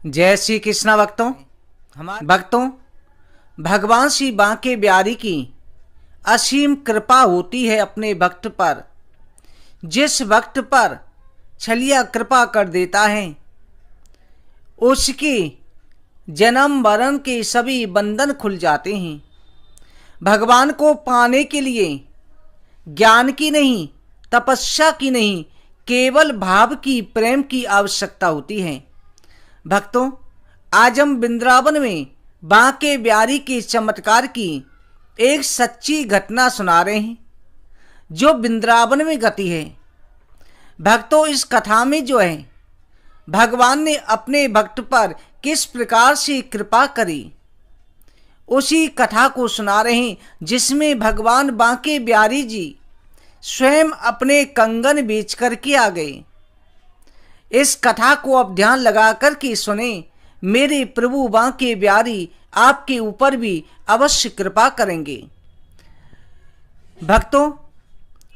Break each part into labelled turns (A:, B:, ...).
A: जय श्री कृष्णा भक्तों। भगवान श्री बांके बिहारी की असीम कृपा होती है अपने भक्त पर। जिस भक्त पर छलिया कृपा कर देता है उसके जन्म मरण के सभी बंधन खुल जाते हैं। भगवान को पाने के लिए ज्ञान की नहीं, तपस्या की नहीं, केवल भाव की, प्रेम की आवश्यकता होती है। भक्तों, आज हम वृंदावन में बांके बिहारी के चमत्कार की एक सच्ची घटना सुना रहे हैं जो वृंदावन में घटी है। भक्तों, इस कथा में जो है भगवान ने अपने भक्त पर किस प्रकार से कृपा करी उसी कथा को सुना रहे हैं, जिसमें भगवान बांके बिहारी जी स्वयं अपने कंगन बेच करके आ गए। इस कथा को आप ध्यान लगा करके सुने। मेरे प्रभु बांके बिहारी आपके ऊपर भी अवश्य कृपा करेंगे। भक्तों,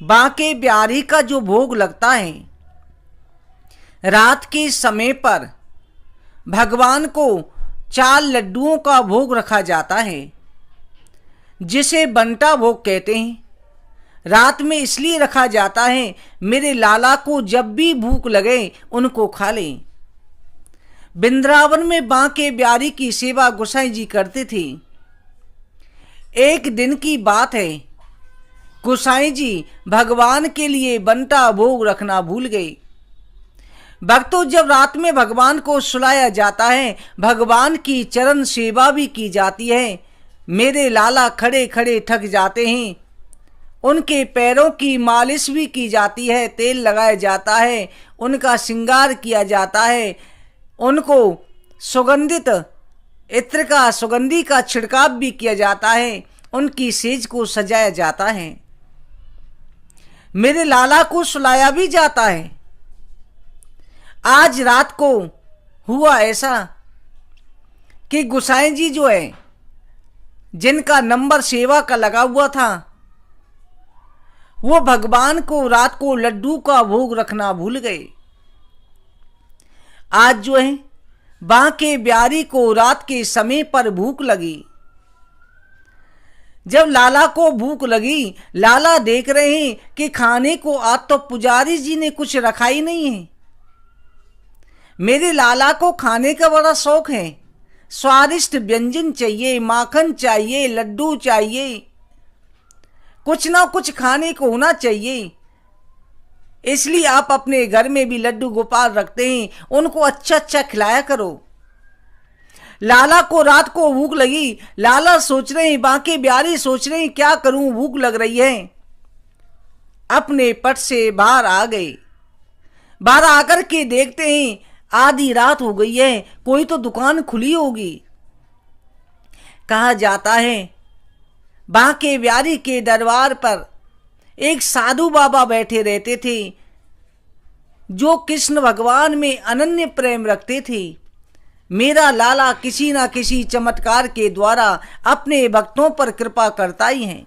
A: बांके बिहारी का जो भोग लगता है, रात के समय पर भगवान को 4 लड्डुओं का भोग रखा जाता है, जिसे बंटा भोग कहते हैं। रात में इसलिए रखा जाता है मेरे लाला को जब भी भूख लगे उनको खा लें। वृंदावन में बांके बिहारी की सेवा गोसाई जी करते थे। एक दिन की बात है, गोसाई जी भगवान के लिए बंटा भोग रखना भूल गए। भक्तों, जब रात में भगवान को सुलाया जाता है, भगवान की चरण सेवा भी की जाती है। मेरे लाला खड़े खड़े थक जाते हैं, उनके पैरों की मालिश भी की जाती है, तेल लगाया जाता है, उनका श्रृंगार किया जाता है, उनको सुगंधित इत्र का, सुगंधी का छिड़काव भी किया जाता है, उनकी सेज को सजाया जाता है, मेरे लाला को सुलाया भी जाता है। आज रात को हुआ ऐसा कि गोसाई जी जो है, जिनका नंबर सेवा का लगा हुआ था, वो भगवान को रात को लड्डू का भोग रखना भूल गए। आज जो है बांके बिहारी को रात के समय पर भूख लगी। जब लाला को भूख लगी, लाला देख रहे हैं कि खाने को आज तो पुजारी जी ने कुछ रखा ही नहीं है। मेरे लाला को खाने का बड़ा शौक है, स्वादिष्ट व्यंजन चाहिए, माखन चाहिए, लड्डू चाहिए, कुछ ना कुछ खाने को होना चाहिए। इसलिए आप अपने घर में भी लड्डू गोपाल रखते हैं, उनको अच्छा अच्छा खिलाया करो। लाला को रात को भूख लगी, लाला सोच रहे हैं, बांके बिहारी सोच रहे हैं क्या करूं, भूख लग रही है। अपने पट से बाहर आ गए। बाहर आकर के देखते हैं आधी रात हो गई है, कोई तो दुकान खुली होगी। कहा जाता है बांके बिहारी के दरबार पर एक साधु बाबा बैठे रहते थे, जो कृष्ण भगवान में अनन्य प्रेम रखते थे। मेरा लाला किसी ना किसी चमत्कार के द्वारा अपने भक्तों पर कृपा करता ही है।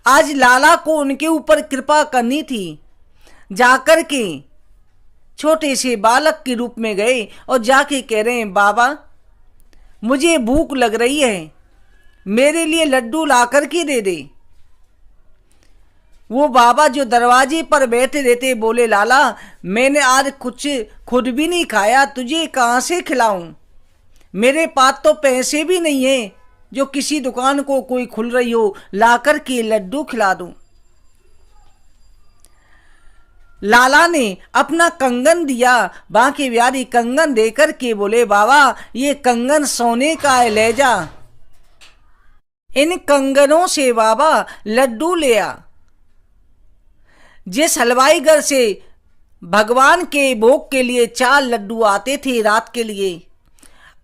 A: आज लाला को उनके ऊपर कृपा करनी थी। जाकर के छोटे से बालक के रूप में गए और जाके कह रहे हैं, बाबा मुझे भूख लग रही है, मेरे लिए लड्डू ला कर के दे दे। वो बाबा जो दरवाजे पर बैठे रहते बोले, लाला मैंने आज कुछ खुद भी नहीं खाया, तुझे कहाँ से खिलाऊं, मेरे पास तो पैसे भी नहीं है जो किसी दुकान को कोई खुल रही हो ला कर के लड्डू खिला दूं। लाला ने अपना कंगन दिया। बांके बिहारी कंगन देकर के बोले, बाबा ये कंगन सोने का है, ले जा। इन कंगनों से बाबा लड्डू ले आ। जिस हलवाई घर से भगवान के भोग के लिए 4 लड्डू आते थे रात के लिए,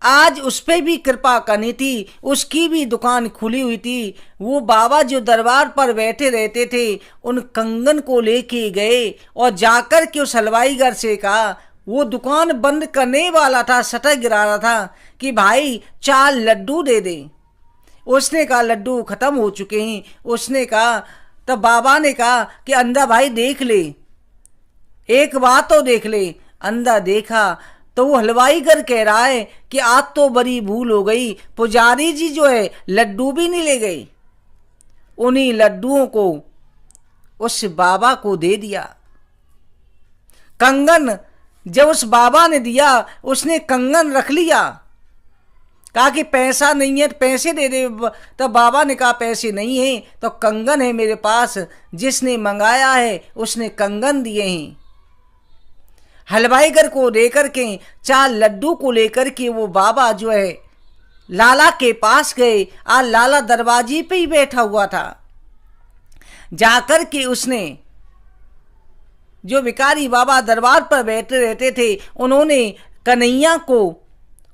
A: आज उस पर भी कृपा करनी थी, उसकी भी दुकान खुली हुई थी। वो बाबा जो दरबार पर बैठे रहते थे, उन कंगन को लेके गए और जाकर के उस हलवाई घर से कहा, वो दुकान बंद करने वाला था, शटर गिरा रहा था, कि भाई 4 लड्डू दे दे। उसने कहा लड्डू खत्म हो चुके हैं। उसने कहा, तब बाबा ने कहा कि अंधा भाई देख ले, एक बात तो देख ले। अंधा देखा, तो वो हलवाईगर कह रहा है कि आज तो बड़ी भूल हो गई, पुजारी जी जो है लड्डू भी नहीं ले गए। उन्हीं लड्डुओं को उस बाबा को दे दिया। कंगन जब उस बाबा ने दिया, उसने कंगन रख लिया, कहा कि पैसा नहीं है तो पैसे दे दे। तो बाबा ने कहा पैसे नहीं है तो कंगन है मेरे पास, जिसने मंगाया है उसने कंगन दिए हैं। हलवाईगर को लेकर के 4 लड्डू को लेकर के वो बाबा जो है लाला के पास गए। आज लाला दरवाजे पे ही बैठा हुआ था। जाकर के उसने, जो भिखारी बाबा दरबार पर बैठे रहते थे, उन्होंने कन्हैया को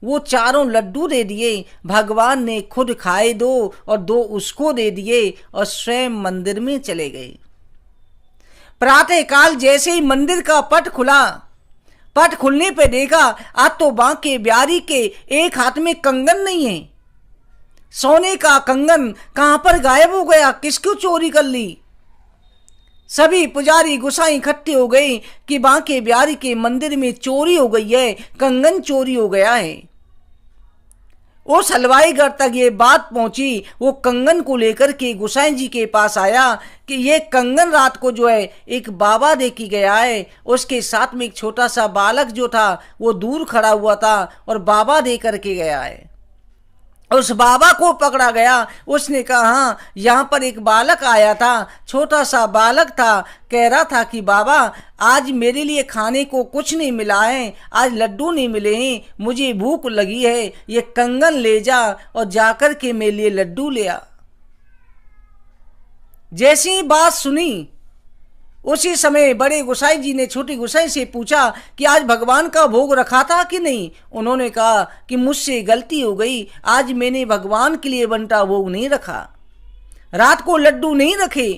A: वो 4 लड्डू दे दिए। भगवान ने खुद खाए 2 और 2 उसको दे दिए और स्वयं मंदिर में चले गए। प्रातः काल जैसे ही मंदिर का पट खुला, पट खुलने पे देखा आज तो बांके बिहारी के एक हाथ में कंगन नहीं है। सोने का कंगन कहां पर गायब हो गया, किसको चोरी कर ली। सभी पुजारी गुसाई इकट्ठे हो गए कि बांके बिहारी के मंदिर में चोरी हो गई है, कंगन चोरी हो गया है। उस हलवाईगर तक ये बात पहुंची। वो कंगन को लेकर के गुसाई जी के पास आया कि ये कंगन रात को जो है एक बाबा दे के गया है। उसके साथ में एक छोटा सा बालक जो था वो दूर खड़ा हुआ था और बाबा दे करके गया है। उस बाबा को पकड़ा गया। उसने कहा हाँ, यहाँ पर एक बालक आया था, छोटा सा बालक था, कह रहा था कि बाबा आज मेरे लिए खाने को कुछ नहीं मिला है, आज लड्डू नहीं मिले हैं, मुझे भूख लगी है, ये कंगन ले जा और जाकर के मेरे लिए लड्डू ले आ। जैसी ही बात सुनी, उसी समय बड़े गोसाई जी ने छोटी गोसाई से पूछा कि आज भगवान का भोग रखा था कि नहीं। उन्होंने कहा कि मुझसे गलती हो गई, आज मैंने भगवान के लिए बनता भोग नहीं रखा, रात को लड्डू नहीं रखे।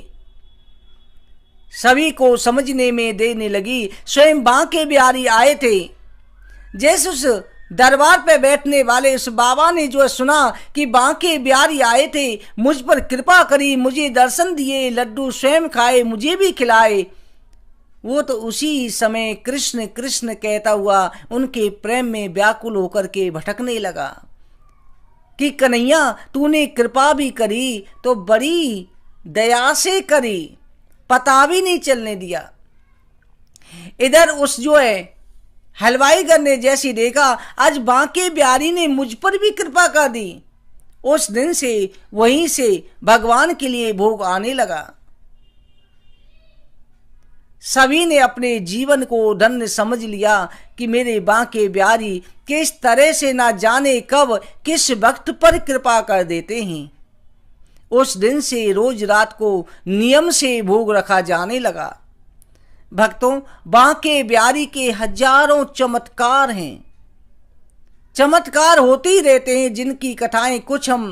A: सभी को समझने में देने लगी। स्वयं बांके बिहारी आए थे। जैसे उस दरबार पे बैठने वाले उस बाबा ने जो सुना कि बांके बिहारी आए थे, मुझ पर कृपा करी, मुझे दर्शन दिए, लड्डू स्वयं खाए, मुझे भी खिलाए, वो तो उसी समय कृष्ण कृष्ण कहता हुआ उनके प्रेम में व्याकुल होकर के भटकने लगा कि कन्हैया तूने कृपा भी करी तो बड़ी दया से करी, पता भी नहीं चलने दिया। इधर उस जो है हलवाईगर ने जैसी देखा आज बांके बिहारी ने मुझ पर भी कृपा कर दी, उस दिन से वहीं से भगवान के लिए भोग आने लगा। सभी ने अपने जीवन को धन्य समझ लिया कि मेरे बांके बिहारी किस तरह से ना जाने कब किस वक्त पर कृपा कर देते हैं। उस दिन से रोज रात को नियम से भोग रखा जाने लगा। भक्तों, बांके बिहारी के हजारों चमत्कार हैं, चमत्कार होते ही रहते हैं, जिनकी कथाएं कुछ हम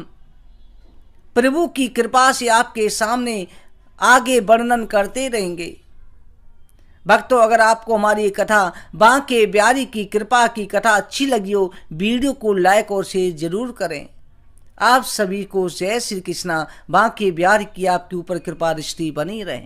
A: प्रभु की कृपा से आपके सामने आगे वर्णन करते रहेंगे। भक्तों, अगर आपको हमारी ये कथा बांके बिहारी की कृपा की कथा अच्छी लगी हो, वीडियो को लाइक और शेयर जरूर करें। आप सभी को जय श्री कृष्णा। बांके बिहारी की आपके ऊपर कृपा दृष्टि बनी रहे।